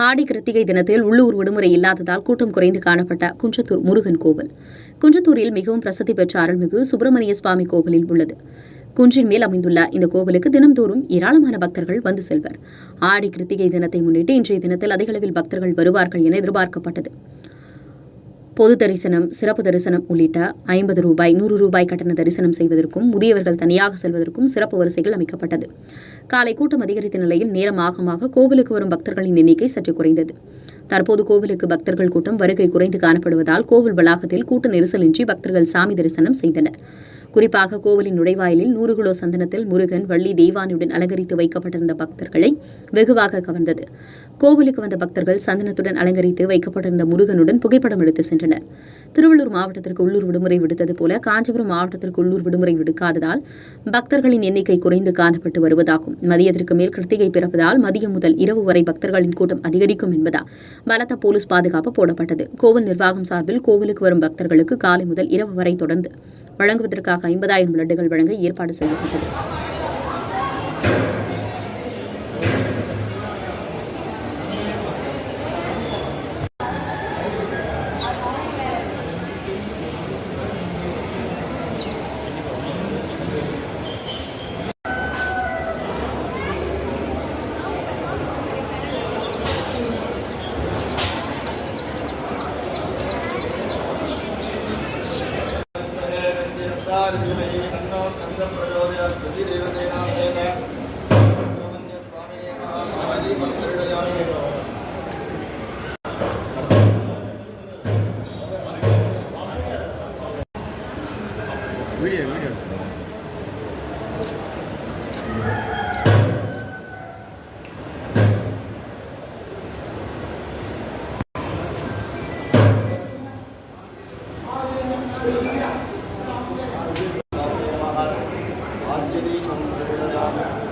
ஆடி கிருத்திகை தினத்தில் உள்ளூர் விடுமுறை இல்லாததால் கூட்டம் குறைந்து காணப்பட்ட குன்றத்தூர் முருகன் கோவில். குன்றத்தூரில் மிகவும் பிரசித்தி பெற்ற அருள்மிகு சுப்பிரமணிய சுவாமி கோவிலில் உள்ளது. குன்றின் மேல் அமைந்துள்ள இந்த கோவிலுக்கு தினம்தோறும் ஏராளமான பக்தர்கள் வந்து செல்வர். ஆடி கிருத்திகை தினத்தை முன்னிட்டு இன்றைய தினத்தில் அதிக அளவில் பக்தர்கள் வருவார்கள் என எதிர்பார்க்கப்பட்டது. பொது தரிசனம், சிறப்பு தரிசனம் உள்ளிட்ட ரூ. 50, ரூ. 100 கட்டண தரிசனம் செய்வதற்கும் முதியவர்கள் தனியாக செல்வதற்கும் சிறப்பு வரிசைகள் அமைக்கப்பட்டது. காலை கூட்டம் அதிகரித்த நிலையில் நேரம் ஆகமாக கோவிலுக்கு வரும் பக்தர்களின் எண்ணிக்கை சற்று குறைந்தது. தற்போது கோவிலுக்கு பக்தர்கள் கூட்டம் வருகை குறைந்து காணப்படுவதால் கோவில் வளாகத்தில் கூட்ட நெரிசலின்றி பக்தர்கள் சாமி தரிசனம் செய்தனர். குறிப்பாக கோவிலின் நுழைவாயிலில் 100 கிலோ சந்தனத்தில் முருகன், வள்ளி, தெய்வானையுடன் அலங்கரித்து வைக்கப்பட்டிருந்த பக்தர்களை வெகுவாக கவர்ந்தது. கோவிலுக்கு வந்த பக்தர்கள் சந்தனத்துடன் அலங்கரித்து வைக்கப்பட்டிருந்த முருகனுடன் புகைப்படம் எடுத்து சென்றனர். திருவள்ளூர் மாவட்டத்திற்கு உள்ளூர் விடுமுறை விடுத்தது போல காஞ்சிபுரம் மாவட்டத்திற்கு உள்ளூர் விடுமுறை விடுக்காததால் பக்தர்களின் எண்ணிக்கை குறைந்து காணப்பட்டு வருவதாகும். மதியத்திற்கு மேல் கிருத்திகை பிறப்பதால் மதியம் முதல் இரவு வரை பக்தர்களின் கூட்டம் அதிகரிக்கும் என்பதால் பலத்த போலீஸ் பாதுகாப்பு போடப்பட்டது. கோவில் நிர்வாகம் சார்பில் கோவிலுக்கு வரும் பக்தர்களுக்கு காலை முதல் இரவு வரை தொடர்ந்து வழங்குவதற்காக 50,000 லட்டுகள் வழங்க ஏற்பாடு செய்யப்பட்டது. Arjuni